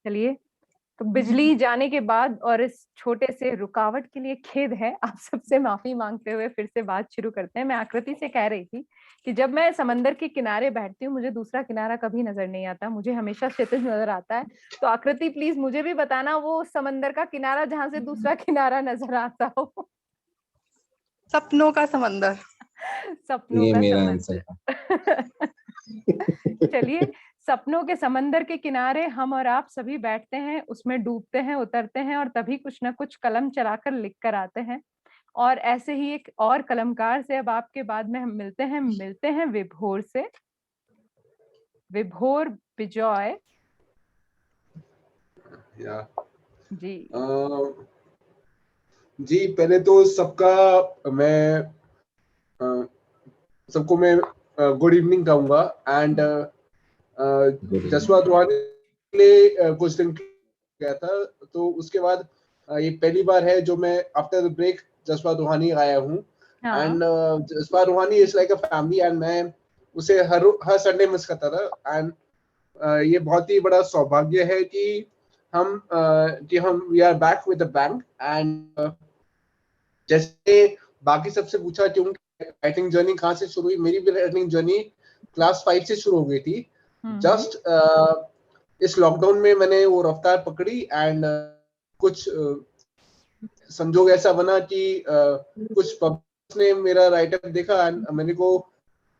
चलिए, तो बिजली जाने के बाद और इस छोटे से रुकावट के लिए खेद है, आप सबसे माफ़ी माँगते हुए फिर से बात शुरू करते हैं। मैं आकृति से कह रही थी कि जब मैं समंदर के किनारे बैठती हूँ, मुझे दूसरा किनारा कभी नज़र नहीं आता, मुझे हमेशा क्षितिज नज़र आता है। तो आकृति प्लीज़ मुझे भी बताना वो समंदर का किनारा जहाँ से दूसरा किनारा नज़र आता हो। सपनों का समंदर। सपनों ये का मेरा आंसर समंदर। चलिए, सपनों के समंदर के किनारे हम और आप सभी बैठते हैं, उसमें डूबते हैं, उतरते हैं और तभी कुछ न कुछ कलम चलाकर लिख कर आते हैं। और ऐसे ही एक और कलमकार से अब आपके बाद में हम मिलते हैं विभोर से। विभोर बिजॉय या जी। जी, पहले तो सबको मैं गुड इवनिंग कहूंगा एंड जसवा दुआनी के लिए कुछ दिन गया था, तो उसके बाद ये पहली बार है जो मैं आफ्टर द ब्रेक जसवा दुहानी आया हूँ एंड जसवा दुहानी is like a family and मैं उसे हर संडे मिस करता था एंड ये बहुत ही बड़ा सौभाग्य है कि हम we are back with the bang and जैसे बाकी सबसे पूछा कि उनकी राइटिंग जर्नी कहाँ से शुरू हुई, मेरी भी राइटिंग जर्नी क्लास 5 से शुरू हो गई थी। जस्ट इस लॉकडाउन में मैंने वो रफ्तार पकड़ी एंड कुछ संजोग ऐसा बना कि कुछ पब्लिशर्स ने मेरा राइटअप देखा एंड मैंने को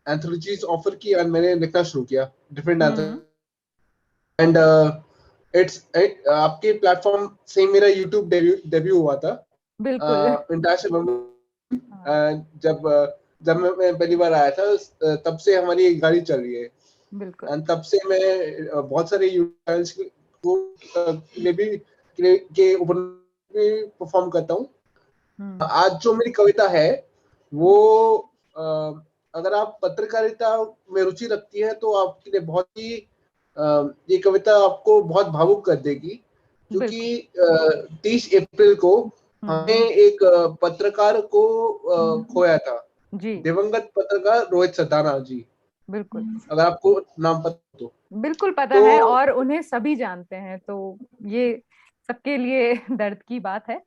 एंथोलॉजीज ऑफर की एंड मैंने लिखना शुरू किया डिफरेंट एंड आपके प्लेटफॉर्म से मेरा यूट्यूब डेब्यू हुआ था। बिल्कुल। जब मैं पहली बार आया था तब से हमारी गाड़ी चल रही है बिल्कुल। एंड तब से मैं बहुत सारे यूट्यूब्स को के ऊपर परफॉर्म करता हूँ। आज जो मेरी कविता है वो अगर आप पत्रकारिता में रुचि रखती है तो आपके लिए बहुत ही ये कविता आपको बहुत भावुक कर देगी, क्योंकि 30 अप्रैल को हमने एक पत्रकार को खोया था, दिवंगत पत्रकार रोहित सदाना जी। बिल्कुल, अगर आपको नाम पता तो बिल्कुल पता है और उन्हें सभी जानते हैं, तो ये सबके लिए दर्द की बात है।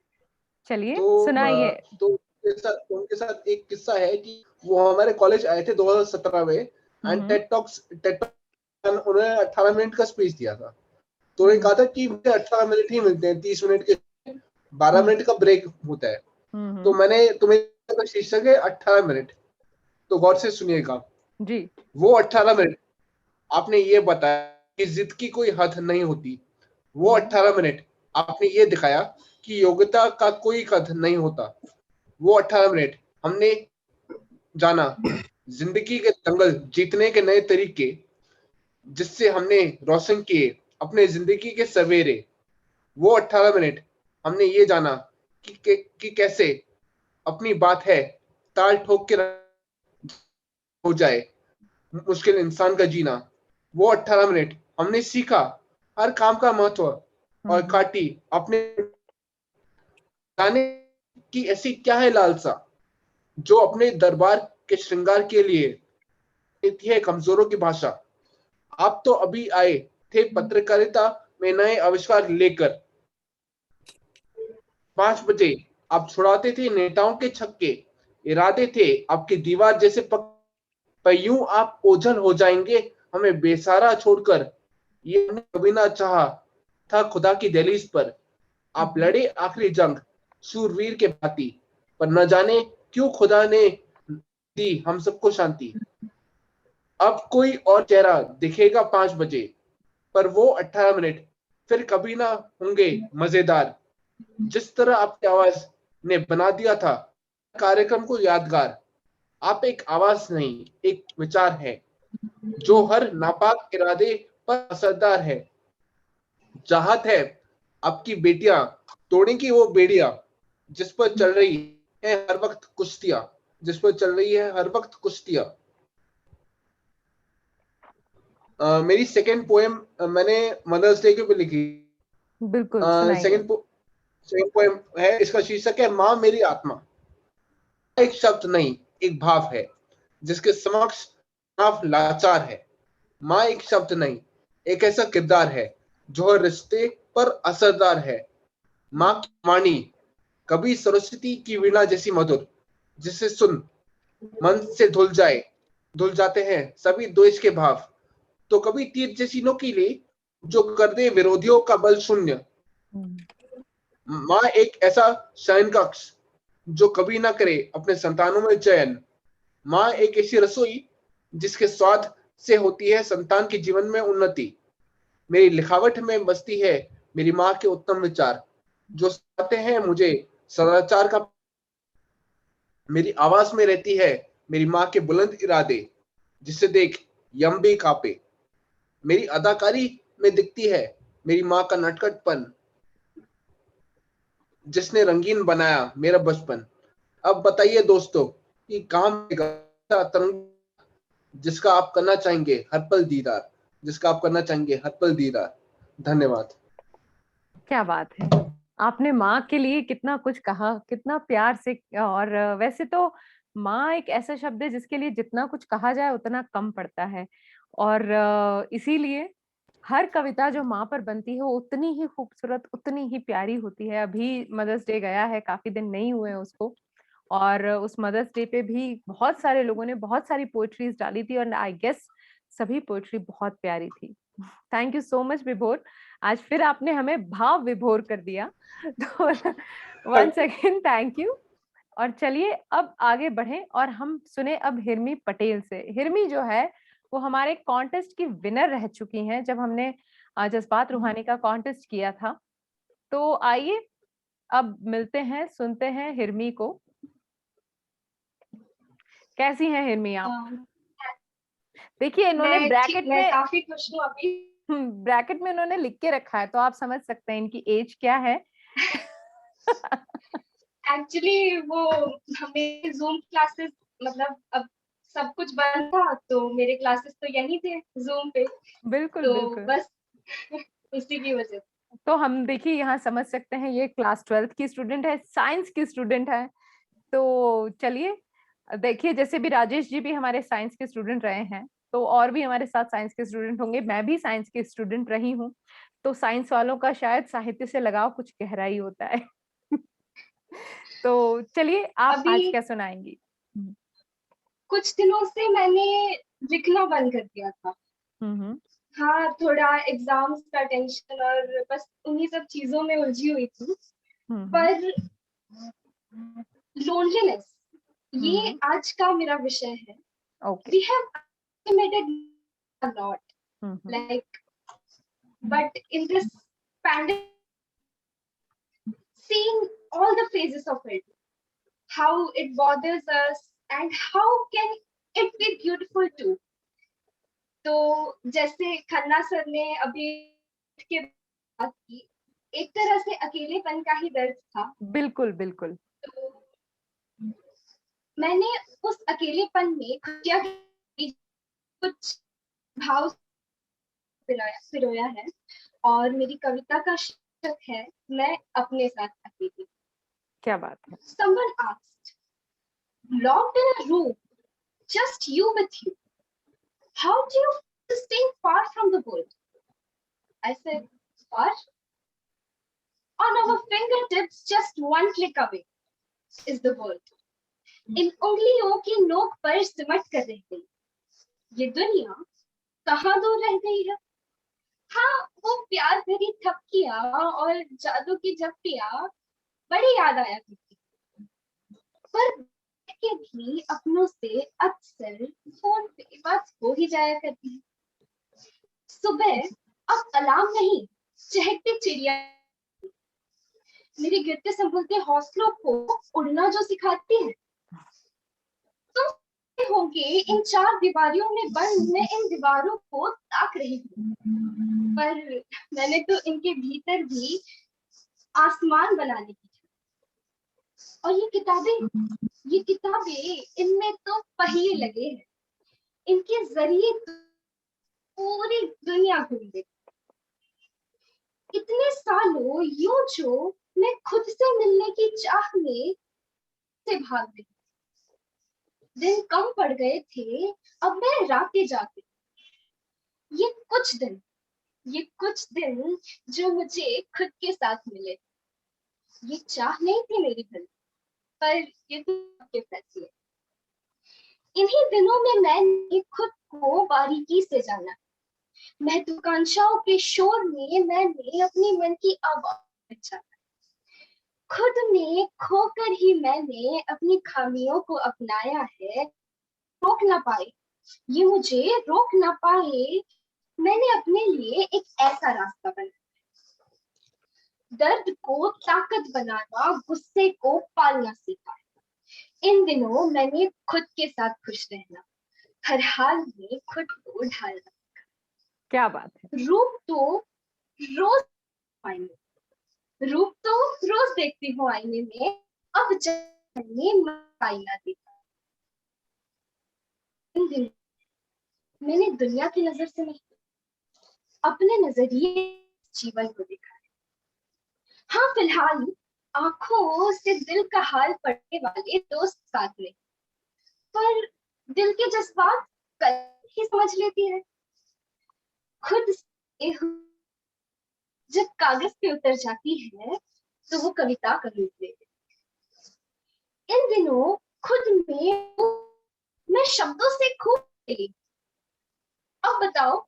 चलिए सुनाइए। तो उनके साथ एक किस्सा है कि वो हमारे कॉलेज आए थे 2017 में एंड टेड टॉक्स उन्होंने 18 मिनट का स्पीच दिया था। तो उन्होंने कहा था कि मुझे 18 मिनट ही मिलते हैं, 30 मिनट के 12 मिनट का ब्रेक होता है। तो मैंने तुम्हें शीर्षक है 18 मिनट, तो गौर से सुनिएगा जी। वो 18 मिनट आपने ये बताया कि जिद की कोई हद नहीं होती। वो 18 मिनट आपने ये दिखाया कि योग्यता का कोई कद नहीं होता। वो 18 मिनट हमने जाना जिंदगी के दंगल जीतने के नए तरीके, जिससे हमने रोशन किए अपने जिंदगी के सवेरे। वो 18 मिनट हमने ये जाना कि कैसे अपनी बात है ताल ठोक के हो जाए मुश्किल इंसान का जीना। वो 18 मिनट हमने सीखा हर काम का महत्व और काटी अपने जाने की ऐसी क्या है लालसा जो अपने दरबार के श्रृंगार के लिए देती है कमजोरों की भाषा। आप तो अभी आए थे पत्रकारिता में नए आविष्कार लेकर। 5 बजे आप छुड़ाते थे नेताओं के छक्के, इरादे थे आपकी दीवार जैसे पर यूं आप ओझल हो जाएंगे हमें बेसहारा छोड़कर। ये हमने कभी ना चाहा था खुदा की दहलीज पर। आप लड़े आखिरी जंग शूरवीर के भांति, पर न जाने क्यों खुदा ने दी हम सबको शांति। अब कोई और चेहरा दिखेगा 5 बजे, पर वो 18 मिनट फिर कभी ना होंगे मजेदार। जिस तरह आपकी आवाज ने बना दिया था कार्यक्रम को यादगार। आप एक आवाज नहीं, एक विचार है जो हर नापाक इरादे पर असरदार है। चाहत है आपकी बेटियां तोड़ेंगी वो बेड़ियां जिस पर चल रही है हर वक्त कुश्तियां, जिस पर चल रही है हर वक्त कुश्तियां। मेरी सेकंड पोएम मैंने मदर्स डे के ऊपर लिखी। बिल्कुल सेकंड पोएम है, इसका शीर्षक है माँ मेरी आत्मा। एक शब्द नहीं, एक भाव है जिसके समक्ष नाव लाचार है। माँ एक शब्द नहीं, एक ऐसा किरदार है जो हर रिश्ते पर असरदार है। माँ की वाणी कभी सरस्वती की वीणा जैसी मधुर, जिसे सुन मन से धुल जाते हैं सभी द्वेष के भाव। तो कभी तीर जैसी नोकीली, जो कर दे विरोधियों का बल शून्य। माँ एक ऐसा शयन कक्ष जो कभी ना करे अपने संतानों में चयन। माँ एक ऐसी रसोई जिसके स्वाद से होती है संतान के जीवन में उन्नति। मेरी लिखावट में बसती है मेरी माँ के उत्तम विचार, जो सिखाते हैं मुझे सदाचार का। मेरी आवाज में रहती है मेरी माँ के बुलंद इरादे, जिसे देख यम भी कांपे। मेरी अदाकारी में दिखती है मेरी माँ का नटखटपन, जिसने रंगीन बनाया मेरा बचपन। अब बताइए दोस्तों कि काम तरंग जिसका आप करना चाहेंगे हर पल दीदार, जिसका आप करना चाहेंगे हर पल दीदार। धन्यवाद। क्या बात है, आपने माँ के लिए कितना कुछ कहा, कितना प्यार से। और वैसे तो माँ एक ऐसा शब्द है जिसके लिए जितना कुछ कहा जाए उतना कम पड़ता है। और इसीलिए हर कविता जो माँ पर बनती है वो उतनी ही खूबसूरत, उतनी ही प्यारी होती है। अभी मदर्स डे गया है, काफी दिन नहीं हुए हैं उसको, और उस मदर्स डे पे भी बहुत सारे लोगों ने बहुत सारी पोएट्रीज डाली थी, और आई गेस सभी पोएट्री बहुत प्यारी थी। थैंक यू सो मच विभोर, आज फिर आपने हमें भाव विभोर कर दिया। तो वंस अगेन थैंक यू। और चलिए अब आगे बढ़ें और हम सुने अब हिरमी पटेल से। हिरमी जो है वो हमारे कॉन्टेस्ट की विनर रह चुकी हैं जब हमने जज्बात रूहानी का कॉन्टेस्ट किया था। तो आइए अब मिलते हैं, सुनते हैं हिरमी को। कैसी हैं हिरमी आप? देखिए इन्होंने ब्रैकेट मैं में काफी खुश हूँ अभी। ब्रैकेट में इन्होंने लिख के रखा है, तो आप समझ सकते हैं इनकी एज क्या है। एक्चुअली वो हमें जूम क्लासेस, मतलब अब सब कुछ बंद था तो मेरे क्लासेस तो यही थे जूम पे, बिल्कुल तो बिल्कुल। बस उसी की वजह से। तो हम देखिए यहाँ समझ सकते हैं ये क्लास 12th की स्टूडेंट है, साइंस की स्टूडेंट है। तो चलिए देखिए, जैसे भी राजेश जी भी हमारे साइंस के स्टूडेंट रहे हैं, तो और भी हमारे साथ साइंस के स्टूडेंट होंगे। मैं भी साइंस की स्टूडेंट रही हूँ, तो साइंस वालों का शायद साहित्य से लगाव कुछ गहरा ही होता है। तो चलिए आप आज अभी क्या सुनाएंगी? कुछ दिनों से मैंने लिखना बंद कर दिया था। हम्म। हाँ, थोड़ा एग्जाम्स का टेंशन और बस उन्हीं सब चीजों में उलझी हुई थी। पर लोनलीनेस, ये आज का मेरा विषय है। Okay. We have estimated a lot, like, but in this pandemic, seeing all the phases of it, how it bothers us, and how can it be beautiful too. तो जैसे खन्ना सर ने अभी के बात की, एक तरह से अकेलेपन का ही दर्द था। बिल्कुल बिल्कुल। तो मैंने उस अकेलेपन में क्या कुछ भाव पिरोया है, और मेरी कविता का शीर्षक है मैं अपने साथ अकेली। क्या बात है। Someone asked, locked in a room, just you with you, how do you feel staying far from the world? I said, far? On our fingertips, just one click away is the world. इन उंगलियों की नोक पर सिमट कर रह गई ये दुनिया, कहाँ दूर रह गई है। हाँ, वो प्यार भरी थपकियां और जादू की झपकियां बड़ी याद आया करती, पर के भी अपनों से अक्सर फोन पे बात हो ही जाया करती है। सुबह अब अलार्म नहीं, चहकती चिड़िया मेरे गिरते संभलते हौसलों को उड़ना जो सिखाती है। तुम होंगे इन चार दीवारों में बंद, मैं इन दीवारों को ताक रही हूँ, पर मैंने तो इनके भीतर भी आसमान बनाने की। और ये किताबें इनमें तो पहिए लगे हैं, इनके जरिए पूरी दुनिया घूम गई। इतने सालों यूं जो मैं खुद से मिलने की चाह में से भाग गई। दिन कम पड़ गए थे, अब मैं रातें जाती। ये कुछ दिन ये कुछ दिन जो मुझे खुद के साथ मिले, ये चाह नहीं थी मेरी भली, पर ये तो आपके फैसले। इन्हीं दिनों में मैंने खुद को बारीकी से जाना। महत्वाकांक्षाओं के शोर में मैंने अपनी मन की आवाज पहचाना। खुद में खोकर ही मैंने अपनी खामियों को अपनाया है। रोक ना पाए, ये मुझे रोक ना पाए, मैंने अपने लिए एक ऐसा रास्ता बनाया। दर्द को ताकत बनाना, गुस्से को पालना सीखा है। इन दिनों मैंने खुद के साथ खुश रहना, हर हाल में खुद को ढालना। क्या बात है। रूप तो रोज आईने रूप तो रोज देखती हूँ आईने में, अब जब मैंने आईना देखा, इन दिनों मैंने दुनिया की नजर से नहीं, अपने नजरिए जीवन को देखा है। हाँ, फिलहाल आंखों से दिल का हाल पढ़ने वाले दोस्त साथ में, पर दिल के जज्बात कल ही समझ लेती है। खुद से जब कागज पे उतर जाती है तो वो कविता का रूप लेती है। इन दिनों खुद में मैं शब्दों से खूब अकेली। अब बताओ,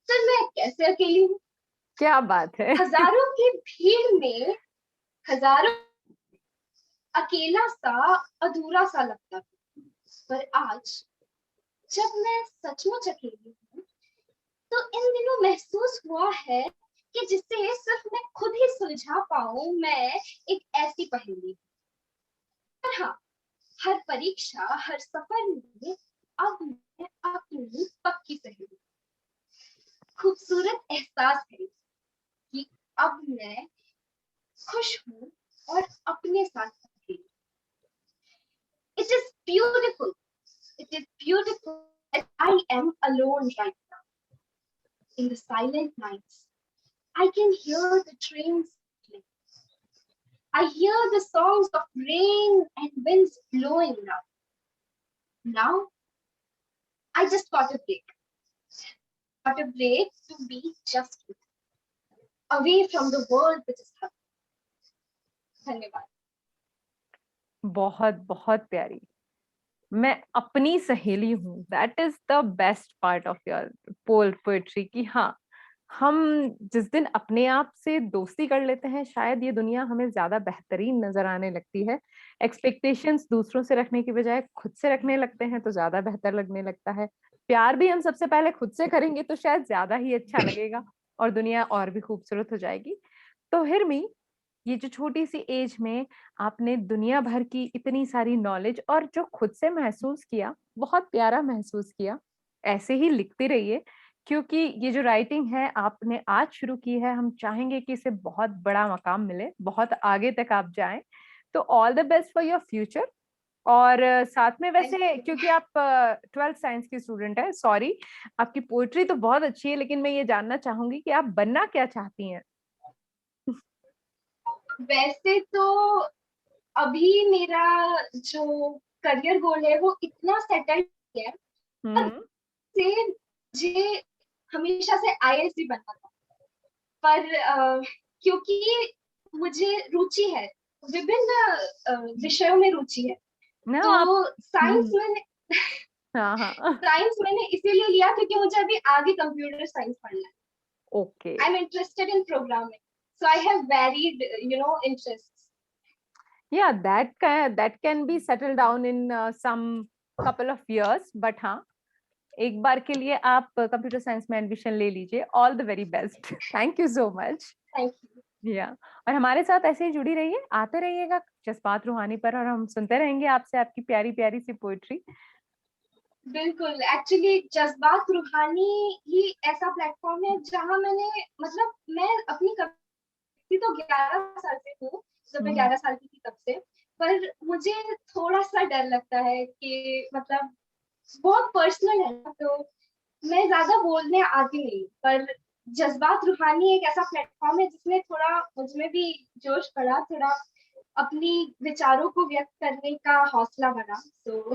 फिर मैं कैसे अकेली हूँ? क्या बात है। हजारों की भीड़ में हजारों अकेला सा, अधूरा सा लगता था, पर आज जब मैं सचमुच अकेली हूँ तो इन दिनों महसूस हुआ है कि जिसे सिर्फ मैं खुद ही सुलझा पाऊं, मैं एक ऐसी पहेली। पर हाँ, हर परीक्षा, हर सफर में अब मैं अपनी पक्की सहेली। खूबसूरत एहसास है कि अब मैं खुश हूँ और अपने साथ अकेली। It is beautiful. It is beautiful that I am alone right now. In the silent nights, I can hear the trains play. I hear the songs of rain and winds blowing now. Now, I just got a break. Got a break to be just with you, away from the world which is happening. धन्यवाद। बहुत बहुत प्यारी। मैं अपनी सहेली हूँ, that is the best part of your poetry कि हाँ, हम जिस दिन अपने आप से दोस्ती कर लेते हैं, शायद ये दुनिया हमें ज्यादा बेहतरीन नजर आने लगती है। एक्सपेक्टेशंस दूसरों से रखने की बजाय खुद से रखने लगते हैं तो ज्यादा बेहतर लगने लगता है। प्यार भी हम सबसे पहले खुद से करेंगे तो शायद ज्यादा ही अच्छा लगेगा और दुनिया और भी खूबसूरत हो जाएगी। तो हिरमी, ये जो छोटी सी एज में आपने दुनिया भर की इतनी सारी नॉलेज और जो खुद से महसूस किया, बहुत प्यारा महसूस किया। ऐसे ही लिखते रहिए, क्योंकि ये जो राइटिंग है आपने आज शुरू की है, हम चाहेंगे कि इसे बहुत बड़ा मकाम मिले, बहुत आगे तक आप जाएं। तो all the best for your future. और साथ में वैसे क्योंकि आप 12th साइंस की स्टूडेंट है, सॉरी, आपकी पोएट्री तो बहुत अच्छी है, लेकिन मैं ये जानना चाहूंगी कि आप बनना क्या चाहती हैं। वैसे तो अभी मेरा जो करियर गोल है वो इतना सेटल्ड है से मुझे हमेशा से आईएएस ही बनना था, पर क्योंकि मुझे रुचि है, विभिन्न विषयों में रुचि है, ना तो आप साइंस मैंने हाँ हाँ साइंस मैंने इसीलिए लिया क्योंकि मुझे अभी आगे कंप्यूटर साइंस पढ़ना है। Okay, I am interested in programming, so I have varied interest. yeah, that can be settled down in some couple of years, but हाँ, एक बार के लिए आप कंप्यूटर साइंस में एडमिशन ले लीजिए। All the very best. Thank you so much. Thank you. या और हमारे साथ ऐसे ही जुड़ी रहिए, आते रहिएगा जज्बात रूहानी पर, और हम सुनते रहेंगे आपसे आपकी प्यारी प्यारी सी पोएट्री। बिल्कुल, एक्चुअली जज्बात रूहानी ही ऐसा प्लेटफॉर्म है जहां मैंने मतलब मैं अपनी कविता तो 11 साल से हूँ, जब मैं 11 साल की थी तब से, पर मुझे थोड़ा सा डर लगता है कि मतलब बहुत पर्सनल है ना, तो मैं ज्यादा बोलने आती नहीं, पर जज्बात रूहानी एक ऐसा प्लेटफॉर्म है जिसमें थोड़ा मुझमें भी जोश पड़ा, थोड़ा अपनी विचारों को व्यक्त करने का हौसला बना। तो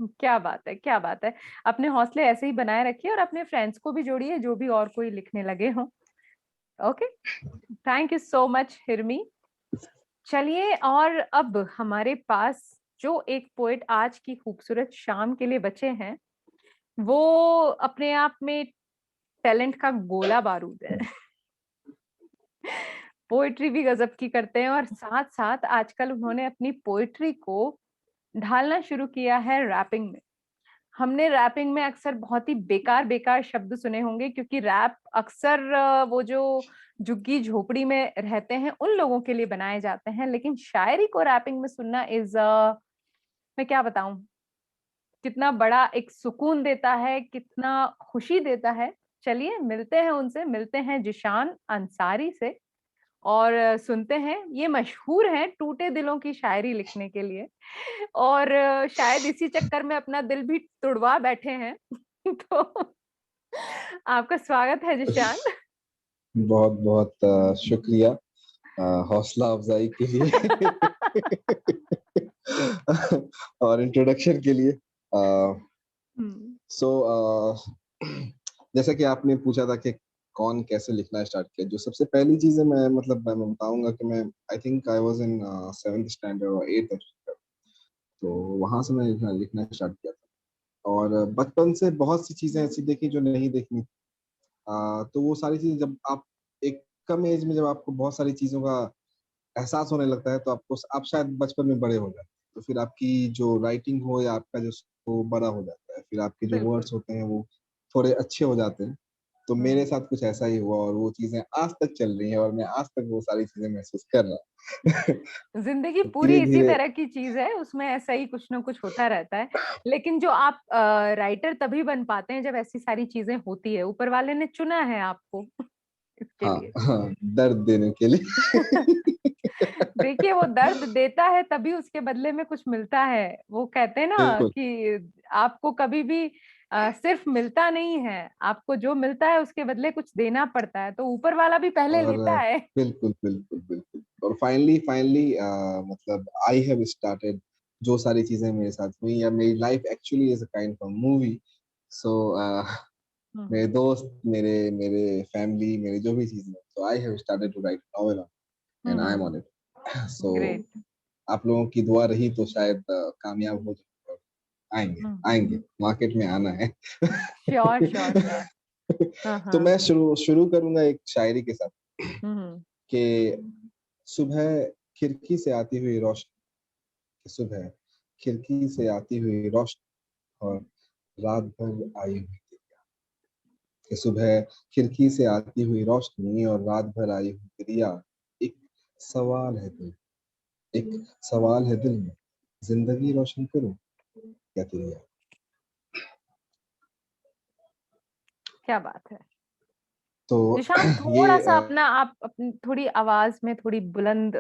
क्या बात है, क्या बात है। अपने हौसले ऐसे ही बनाए रखिए और अपने फ्रेंड्स को भी जोड़िए, जो भी और कोई लिखने लगे हों। Okay, thank you so much हिरमी। चलिए, और अब हमारे पास जो एक पोएट आज की खूबसूरत शाम के लिए बचे हैं, वो अपने आप में टैलेंट का गोला बारूद है। पोएट्री भी गजब की करते हैं, और साथ साथ आजकल उन्होंने अपनी पोएट्री को ढालना शुरू किया है रैपिंग में। हमने रैपिंग में अक्सर बहुत ही बेकार बेकार शब्द सुने होंगे, क्योंकि रैप अक्सर वो जो झुग्गी झोपड़ी में रहते हैं उन लोगों के लिए बनाए जाते हैं, लेकिन शायरी को रैपिंग में सुनना इज मैं क्या बताऊं, कितना बड़ा एक सुकून देता है, कितना खुशी देता है। चलिए मिलते हैं उनसे, मिलते हैं जिशान अंसारी से, और सुनते हैं। ये मशहूर हैं टूटे दिलों की शायरी लिखने के लिए, और शायद इसी चक्कर में अपना दिल भी तुड़वा बैठे हैं। तो आपका स्वागत है जिशान। बहुत बहुत शुक्रिया हौसला अफजाई के लिए और इंट्रोडक्शन के लिए। सो जैसा कि आपने पूछा था कि कौन कैसे लिखना स्टार्ट किया, जो सबसे पहली चीज है मैं बताऊंगा कि मैं I think I was in 7th standard और 8th स्टैंडर्ड, तो वहां से मैं लिखना स्टार्ट किया था। और बचपन से बहुत सी चीजें ऐसी देखी जो नहीं देखनी। तो वो सारी चीजें जब आप एक कम एज में, जब आपको बहुत सारी चीजों का एहसास होने लगता है, तो आप शायद बचपन में बड़े हो जाते हैं, तो फिर आपकी जो राइटिंग हो या आपका जो वो बड़ा हो जाता है, फिर आपके जो बिल्कुल। वर्ड्स होते हैं वो थोड़े अच्छे हो जाते हैं। तो मेरे साथ कुछ ऐसा ही हुआ और वो चीजें आज तक चल रही हैं और मैं आज तक वो सारी चीजें महसूस कर रहा हूँ। जिंदगी पूरी धीरे इसी धीरे तरह की चीज है, उसमें ऐसा ही कुछ ना कुछ होता रहता है। लेकिन जो आप राइटर तभी बन पाते हैं जब ऐसी सारी चीजें होती है, ऊपर वाले ने चुना है आपको इसके हाँ लिए। हाँ, दर्द देने के लिए। देखिए, वो दर्द देता है तभी उसके बदले में कुछ मिलता है। वो कहते हैं ना बिल्कुल कि आपको कभी भी सिर्फ मिलता नहीं है, आपको जो मिलता है उसके बदले कुछ देना पड़ता है, तो ऊपर वाला भी पहले और लेता है। बिल्कुल बिल्कुल बिल्कुल। और फाइनली फाइनली मतलब आई हैव स्टार्टेड, जो सारी चीजें मेरे साथ हुई, या मेरी life actually is a kind of movie. So मेरे दोस्त, मेरे मेरे फैमिली, मेरे जो भी चीजें, so I have started to write novel and I am on it. So great. आप लोगों की दुआ रही तो शायद कामयाब हो जाए। और आएंगे आएंगे, मार्केट में आना है। Sure sure sure. हाँ तो हाँ। मैं शुरू करूंगा एक शायरी के साथ हम्म कि सुबह खिड़की से आती हुई रोशनी, सुबह खिड़की से आती हुई रोशनी और रात भर आई हुई दिया, कि सुबह खिड़की से आती हुई रोशनी और रात भर आई हुई दिया। एक सवाल है दिल, एक सवाल है दिल में, जिंदगी रोशन करूं या दुनिया। क्या बात है। तो निशान, ये थोड़ा सा अपना आप अपनी थोड़ी आवाज में थोड़ी बुलंद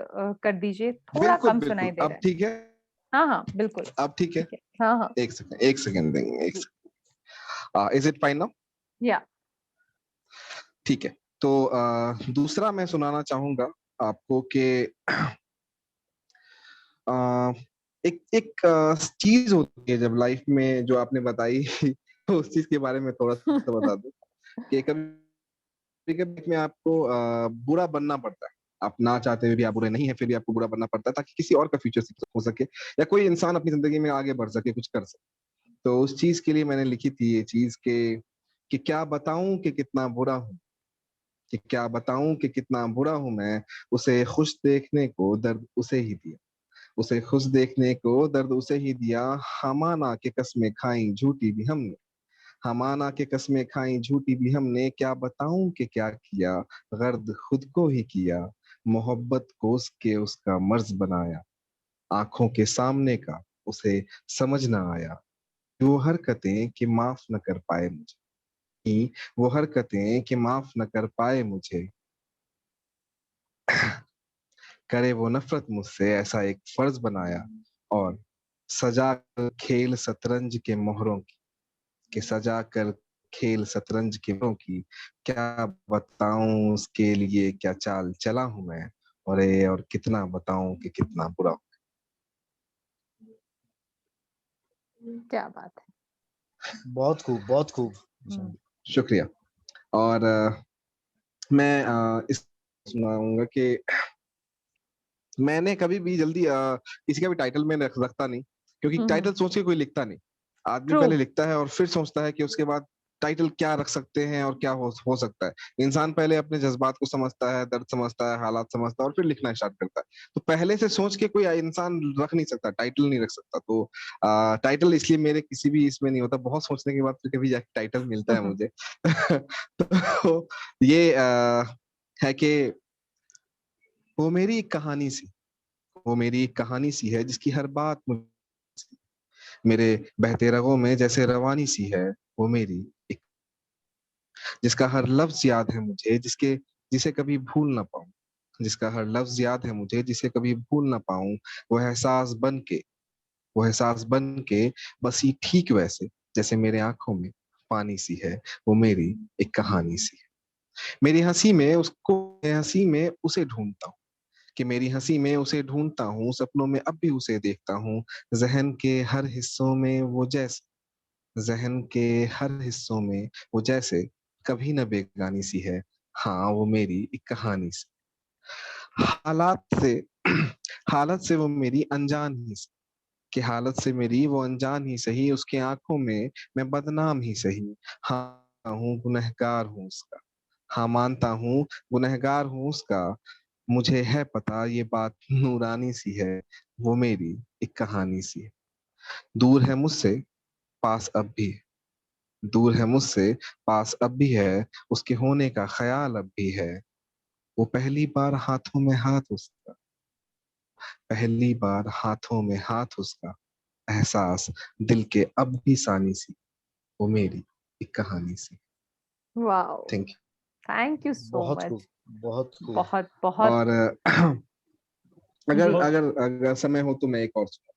कर दीजिए, थोड़ा बिल्कुल कम सुनाई बिल्कुल, दे रहा अब है। ठीक है, हाँ हाँ बिल्कुल। अब ठीक है। ठीक है। हाँ हाँ। एक सेकंड देंगे, एक जी। Second. Is it fine now? Yeah. ठीक है। तो दूसरा मैं सुनाना चाहूंगा आपको कि अ, एक एक चीज होती है जब लाइफ में, जो आपने बताई तो उस चीज के बारे में थोड़ा सा बता दूं कि कभी कभी में आपको बुरा बनना पड़ता है। आप ना चाहते हुए भी, आप बुरे नहीं है फिर भी आपको बुरा बनना पड़ता है, ताकि किसी और का फ्यूचर हो सके या कोई इंसान अपनी जिंदगी में आगे बढ़ सके, कुछ कर सके। तो उस चीज के लिए मैंने लिखी थी ये चीज के कि क्या बताऊं कि कितना बुरा हूं, कि क्या बताऊं कि कितना बुरा हूं मैं, उसे खुश देखने को दर्द उसे ही दिया, उसे खुश देखने को दर्द उसे ही दिया। हमाना के कस्में खाई झूठी भी हमने, हमाना के कस्में खाई झूठी भी हमने, क्या बताऊं कि क्या किया, गर्द खुद को ही किया, मोहब्बत को उसके उसका मर्ज बनाया, आंखों के सामने का उसे समझ ना आया, वो हरकतें कि माफ न कर पाए मुझे, वो हरकतें कि माफ न कर पाए मुझे, करे वो नफरत मुझसे ऐसा एक फर्ज बनाया, और सजा कर खेल शतरंज के मोहरों की, कि सजा कर खेल शतरंज के मोहरों की, क्या बताऊं उसके लिए क्या चाल चला हूं मैं, और कितना बताऊं कि कितना बुरा हूं। क्या बात है। बहुत खूब बहुत खूब। शुक्रिया। और मैं इस सुनाऊंगा कि मैंने कभी भी जल्दी किसी का भी टाइटल में रखता नहीं, क्योंकि टाइटल सोच के कोई लिखता नहीं। आदमी ट्रू। पहले लिखता है और फिर सोचता है कि उसके बाद टाइटल क्या रख सकते हैं और क्या हो सकता है। इंसान पहले अपने जज्बात को समझता है, दर्द समझता है, हालात समझता है और फिर लिखना स्टार्ट करता है। तो पहले से सोच के कोई इंसान रख नहीं सकता, टाइटल नहीं रख सकता। तो टाइटल इसलिए मेरे किसी भी इसमें नहीं होता, बहुत सोचने के बाद फिर कभी जाके टाइटल मिलता है मुझे। तो ये है कि वो मेरी एक कहानी सी वो मेरी एक कहानी सी है जिसकी हर बात मेरे बहते रगों में जैसे रवानी सी है। वो मेरी एक जिसका हर लफ्ज याद है मुझे, जिसे कभी भूल ना पाऊं। जिसका हर लफ्ज याद है मुझे, जिसे कभी भूल ना पाऊं। वो एहसास बन के वो एहसास बन के बसी ठीक वैसे जैसे मेरे आंखों में पानी सी है। वो मेरी एक कहानी सी है। मेरी हंसी में उसे ढूंढता हूँ कि मेरी हंसी में उसे ढूंढता हूँ, सपनों में अब भी उसे देखता हूँ। जहन के हर हिस्सों में वो जैसे जहन के हर हिस्सों में वो जैसे कभी न बेगानी सी है। हाँ, वो मेरी एक कहानी सी। हालात से हालत से वो मेरी अनजान ही सी कि हालत से मेरी वो अनजान ही सही, उसके आंखों में मैं बदनाम ही सही। हाँ हूँ, गुनहगार हूँ उसका। हाँ, मानता हूँ, गुनहगार हूँ उसका। मुझे है पता ये बात नूरानी सी है। वो मेरी एक कहानी सी है। दूर है मुझसे, पास अब भी है। दूर है मुझसे, पास अब भी है। उसके होने का ख्याल अब भी है। वो पहली बार हाथों में हाथ उसका। एहसास दिल के अब भी सानी सी। वो मेरी एक कहानी सी। Wow, thank you. Thank you so बहुत खूब, मच। बहुत खूब। बहुत बहुत। और अगर जी, अगर अगर समय हो तो मैं एक और सुना।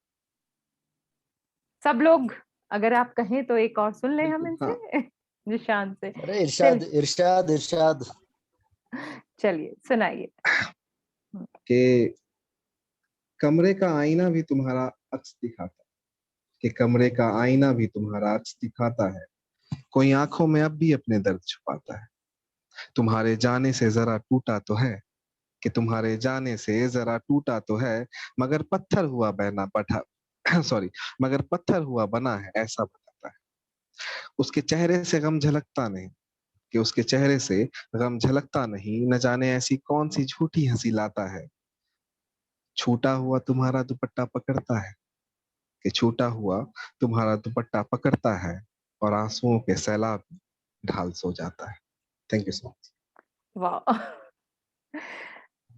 सब लोग अगर आप कहें तो एक और सुन लें हम बिल्कुल, हाँ। इनसे। निशान से। अरे चल, इरशाद इरशाद इरशाद। चलिए सुनाइए। कि कमरे का आईना भी तुम्हारा अक्स दिखाता कि कमरे का आईना भी तुम्हारा अक्स दिखाता है। कोई आंखों में अब भी अपने दर्द छुपाता है। तुम्हारे जाने से जरा टूटा तो है कि तुम्हारे जाने से जरा टूटा तो है। मगर पत्थर हुआ बहना बैठा सॉरी मगर पत्थर हुआ बना है, ऐसा बताता है। उसके चेहरे से गम झलकता नहीं कि उसके चेहरे से गम झलकता नहीं। न जाने ऐसी कौन सी झूठी हंसी लाता है। छूटा हुआ तुम्हारा दुपट्टा पकड़ता है कि छूटा हुआ तुम्हारा दुपट्टा पकड़ता है और आंसुओं के सैलाब में ढाल सो जाता है। Thank you so much. वाह।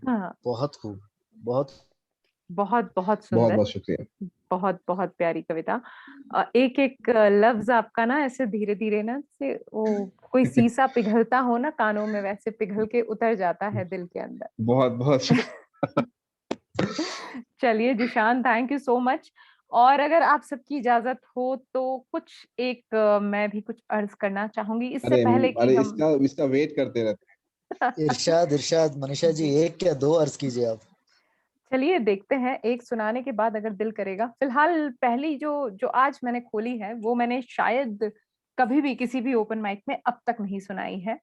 हाँ, बहुत खूब, बहुत बहुत बहुत बहुत सुंदर। बहुत शुक्रिया। बहुत बहुत प्यारी कविता। एक एक लफ्ज आपका ना ऐसे धीरे धीरे ना से वो कोई शीशा पिघलता हो ना कानों में, वैसे पिघल के उतर जाता है दिल के अंदर। बहुत बहुत शुक्रिया। चलिए Zeeshan, thank you so much. और अगर आप सबकी इजाजत हो तो कुछ एक मैं भी कुछ अर्ज करना चाहूंगी इससे अरे पहले कि अरे हम इसका इसका वेट करते रहते इरशाद इरशाद। मनीषा जी, जी, एक क्या दो अर्ज कीजिए आप। चलिए देखते हैं एक सुनाने के बाद अगर दिल करेगा। फिलहाल पहली जो जो आज मैंने खोली है वो मैंने शायद कभी भी किसी भी ओपन माइक में अब तक नहीं सुनाई है।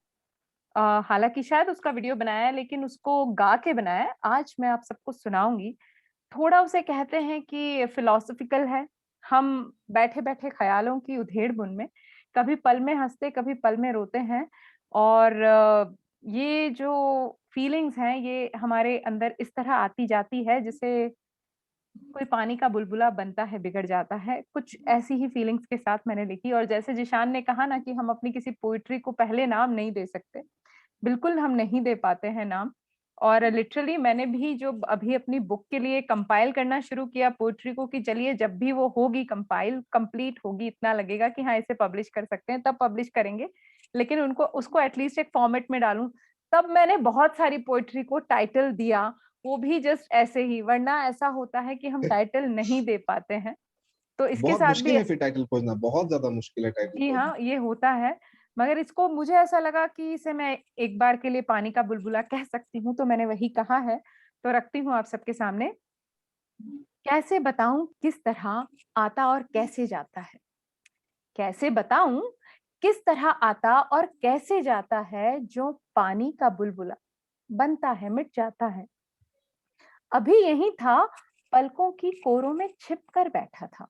हालांकि शायद उसका वीडियो बनाया है लेकिन उसको गा के बनाया है। आज मैं आप सबको सुनाऊंगी। थोड़ा उसे कहते हैं कि फिलोसफिकल है। हम बैठे बैठे ख्यालों की उधेड़-बुन में कभी पल में हंसते कभी पल में रोते हैं। और ये जो फीलिंग्स हैं ये हमारे अंदर इस तरह आती जाती है जैसे कोई पानी का बुलबुला बनता है बिगड़ जाता है। कुछ ऐसी ही फीलिंग्स के साथ मैंने लिखी। और जैसे जिशान ने कहा ना कि हम अपनी किसी पोएट्री को पहले नाम नहीं दे सकते, बिल्कुल हम नहीं दे पाते हैं नाम। और लिटरली मैंने भी जो अभी अपनी बुक के लिए कंपाइल करना शुरू किया पोएट्री को कि चलिए जब भी वो होगी कंपाइल कंप्लीट होगी, इतना लगेगा कि हाँ इसे पब्लिश कर सकते हैं, तब पब्लिश करेंगे। लेकिन उनको उसको एटलीस्ट एक फॉर्मेट में डालूं, तब मैंने बहुत सारी पोएट्री को टाइटल दिया। वो भी जस्ट ऐसे ही, वरना ऐसा होता है कि हम हैं। टाइटल नहीं दे पाते हैं। तो इसके बहुत साथ भी मुश्किल है फिर टाइटल खोजना, बहुत ज्यादा मुश्किल है टाइटल जी खोजना। हाँ, ये होता है। मगर इसको मुझे ऐसा लगा कि इसे मैं एक बार के लिए पानी का बुलबुला कह सकती हूँ, तो मैंने वही कहा है। तो रखती हूँ आप सबके सामने। कैसे बताऊं किस तरह आता और कैसे जाता है। कैसे बताऊं किस तरह आता और कैसे जाता है जो पानी का बुलबुला, बनता है मिट जाता है। अभी यही था, पलकों की कोरों में छिप कर बैठा था।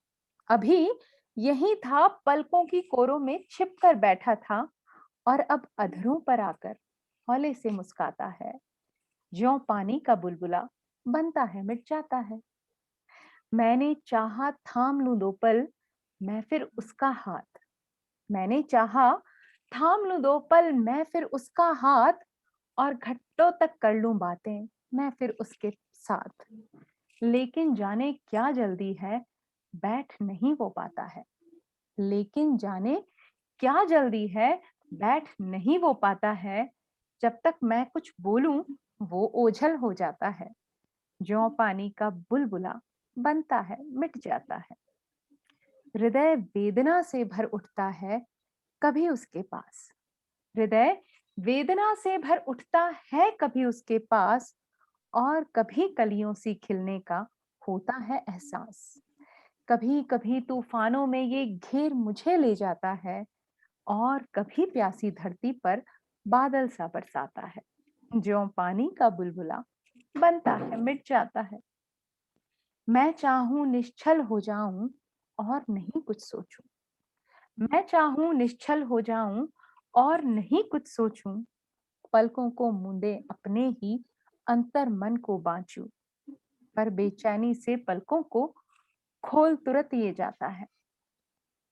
अभी यही था, पलकों की कोरों में छिप कर बैठा था, और अब अधरों पर आकर हौले से मुस्काता है। ज्यों पानी का बुलबुला, बनता है मिट जाता है। मैंने चाहा थाम लूं दो पल, मैं फिर उसका हाथ। मैंने चाहा थाम लूं दो पल, मैं फिर उसका हाथ, और घंटों तक कर लूं बातें मैं फिर उसके साथ। लेकिन जाने क्या जल्दी है, बैठ नहीं वो पाता है। लेकिन जाने क्या जल्दी है, बैठ नहीं वो पाता है। जब तक मैं कुछ बोलूं, वो ओझल हो जाता है। ज्यों पानी का बुलबुला, बनता है मिट जाता है। हृदय वेदना से भर उठता है कभी उसके पास। हृदय वेदना से भर उठता है कभी उसके पास, और कभी कलियों सी खिलने का होता है एहसास। कभी कभी तूफानों में ये घेर मुझे ले जाता है, और कभी प्यासी धरती पर बादल सा बरसाता है। ज्यों पानी का बुलबुला, बनता है मिट जाता है। मैं चाहूं निश्चल हो जाऊं और नहीं कुछ सोचूं। मैं चाहूं निश्चल हो जाऊं और नहीं कुछ सोचूं। पलकों को मूंदे अपने ही अंतर मन को बांचूं। पर बेचैनी से पलकों को खोल तुरंत ये जाता है।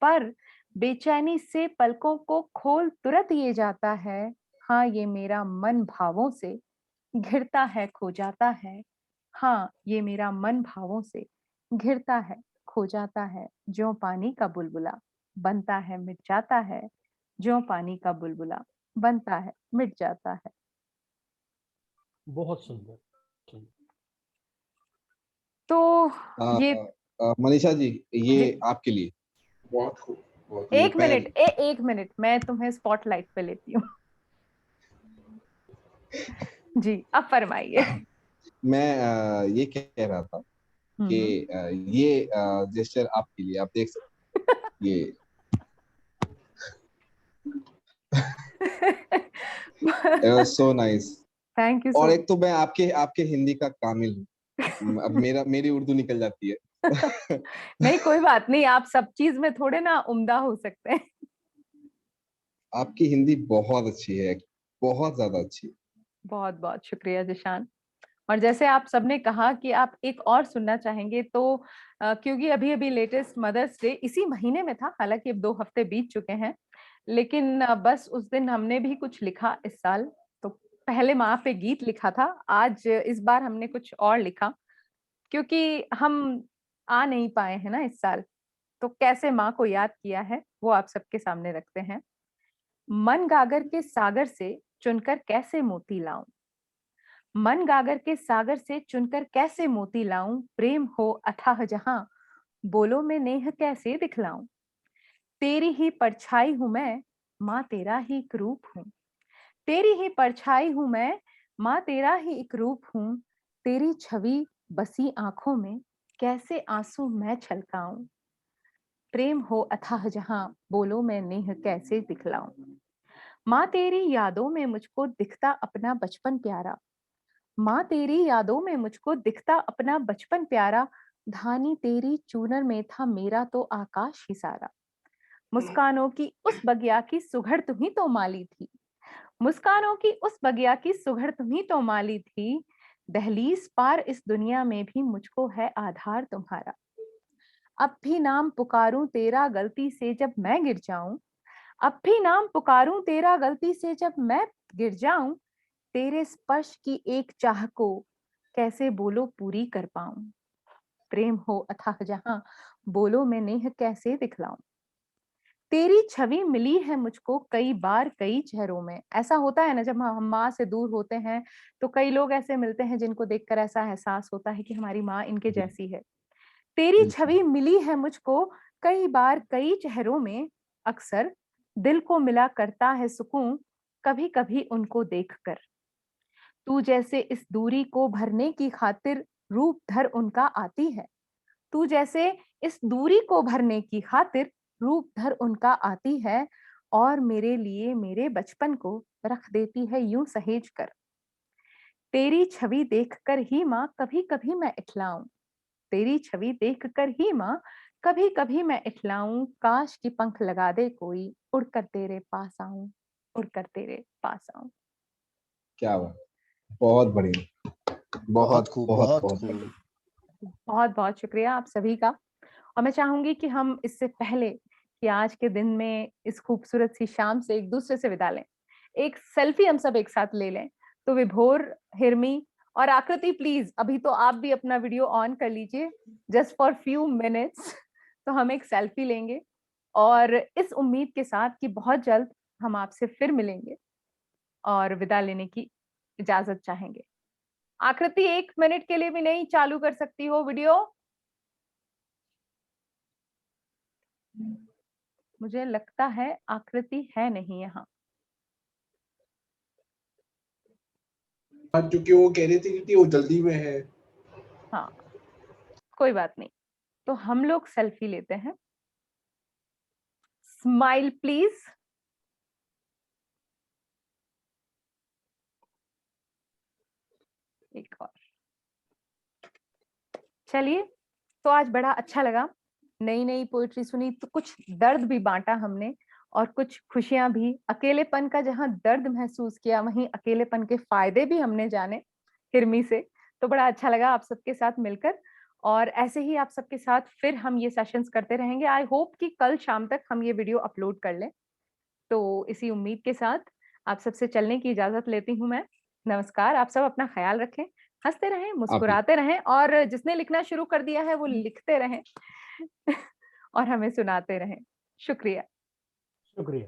पर बेचैनी से पलकों को खोल तुरंत ये जाता है। हाँ, ये मेरा मन भावों से घिरता है खो जाता है। हाँ, ये मेरा मन भावों से घिरता है खो जाता है। ज्यों पानी का बुलबुला, बनता है मिट जाता है। ज्यों पानी का बुलबुला, बनता है मिट जाता है। बहुत सुंदर। तो ये मनीषा जी, ये जी, आपके लिए। बहुत खूब, बहुत ये एक मिनट, पेन। एक मिनट, मैं तुम्हें स्पॉटलाइट पे लेती हूँ। जी, अब फरमाइए। मैं ये कह रहा था कि हम्म। ये जेस्चर आपके लिए, आप देख सकते हैं, ये सो नाइस। थैंक यू और सो। एक तो मैं आपके आपके हिंदी का कामिल हूँ, अब मेरी उर्दू निकल जाती है। नहीं, कोई बात नहीं, आप सब चीज में थोड़े ना उम्दा हो सकते हैं। आपकी हिंदी बहुत अच्छी है, बहुत ज्यादा अच्छी है। बहुत बहुत शुक्रिया जिशान। और जैसे आप सबने कहा कि आप एक और सुनना चाहेंगे, तो क्योंकि अभी अभी लेटेस्ट मदर्स डे इसी महीने में था, हालांकि अब 2 हफ्ते बीत चुके हैं, लेकिन बस उस दिन हमने भी कुछ लिखा इस साल। तो पहले माँ पे गीत लिखा था, आज इस बार हमने कुछ और लिखा, क्योंकि हम आ नहीं पाए हैं ना इस साल। तो कैसे माँ को याद किया है वो आप सबके सामने रखते हैं। मन गागर के सागर से चुनकर कैसे मोती लाऊं। मन गागर के सागर से चुनकर कैसे मोती लाऊं। प्रेम हो अथाह जहां, बोलो मैं नेह कैसे दिखलाऊं। तेरी ही परछाई हूं मैं, माँ तेरा ही एक रूप हूं। तेरी ही परछाई हूं मैं, माँ तेरा ही एक रूप हूं। तेरी छवि बसी आंखों में कैसे आंसू मैं छलकाऊं। प्रेम हो अथाह जहां, बोलो मैं नेह कैसे दिखलाऊं। माँ तेरी यादों में मुझको दिखता अपना बचपन प्यारा। माँ तेरी यादों में मुझको दिखता अपना बचपन प्यारा। धानी तेरी चूनर में था मेरा तो आकाश ही सारा। मुस्कानों की उस बगिया की सुघड़ तुम्ही तो माली थी। मुस्कानों की उस बगिया की सुघड़ तुम्ही तो माली थी। दहलीज पार इस दुनिया में भी मुझको है आधार तुम्हारा। अब भी नाम पुकारूं तेरा गलती से जब मैं गिर जाऊं। अब भी नाम पुकारूं तेरा गलती से जब मैं गिर जाऊं। तेरे स्पर्श की एक चाह को कैसे बोलो पूरी कर पाऊं। प्रेम हो अथाह जहां, बोलो मैं नेह कैसे दिखलाऊं। तेरी छवि मिली है मुझको कई बार कई चेहरों में। ऐसा होता है ना, जब हम माँ से दूर होते हैं तो कई लोग ऐसे मिलते हैं जिनको देखकर ऐसा एहसास होता है कि हमारी माँ इनके जैसी है। तेरी बिल्कुल। छवि मिली है मुझको कई बार कई चेहरों में। अक्सर दिल को मिला करता है सुकून कभी कभी उनको देखकर। तू जैसे इस दूरी को भरने की खातिर रूप धर उनका आती है। तू जैसे इस दूरी को भरने की खातिर रूप धर उनका आती है। और मेरे लिए मेरे बचपन को रख देती है यूं सहेज कर। तेरी छवि देखकर ही माँ कभी कभी मैं इठलाऊं, तेरी छवि देखकर ही माँ कभी कभी मैं इठलाऊं, काश की पंख लगा दे कोई, उड़कर तेरे पास आऊं, उड़कर तेरे पास आऊं। क्या बात, बहुत बढ़िया, बहुत खूब, बहुत बहुत खूब। बहुत बहुत शुक्रिया आप सभी का। और मैं चाहूंगी कि हम इससे पहले कि आज के दिन में इस खूबसूरत सी शाम से एक दूसरे से विदा लें, एक सेल्फी हम सब एक साथ ले लें। तो विभोर, हिरमी और आकृति, प्लीज अभी तो आप भी अपना वीडियो ऑन कर लीजिए जस्ट फॉर फ्यू मिनट्स। तो हम एक सेल्फी लेंगे और इस उम्मीद के साथ कि बहुत जल्द हम आपसे फिर मिलेंगे और विदा लेने की इजाजत चाहेंगे। आकृति 1 मिनट के लिए भी नहीं चालू कर सकती हो वीडियो? मुझे लगता है आकृति है नहीं यहाँ। क्योंकि वो कह रही थी कि वो जल्दी में है। हाँ, कोई बात नहीं, तो हम लोग सेल्फी लेते हैं। Smile please. एक और। चलिए, तो आज बड़ा अच्छा लगा, नई नई पोएट्री सुनी, तो कुछ दर्द भी बांटा हमने और कुछ खुशियां भी। अकेलेपन का जहां दर्द महसूस किया, वहीं अकेलेपन के फायदे भी हमने जाने हिरमी से। तो बड़ा अच्छा लगा आप सबके साथ मिलकर, और ऐसे ही आप सबके साथ फिर हम ये सेशंस करते रहेंगे। आई होप कि कल शाम तक हम ये वीडियो अपलोड कर लें। तो इसी उम्मीद के साथ आप सबसे चलने की इजाजत लेती हूँ मैं। नमस्कार, आप सब अपना ख्याल रखें, हंसते रहें, आप भी। मुस्कुराते रहें, और जिसने लिखना शुरू कर दिया है वो लिखते रहें और हमें सुनाते रहें। शुक्रिया। शुक्रिया।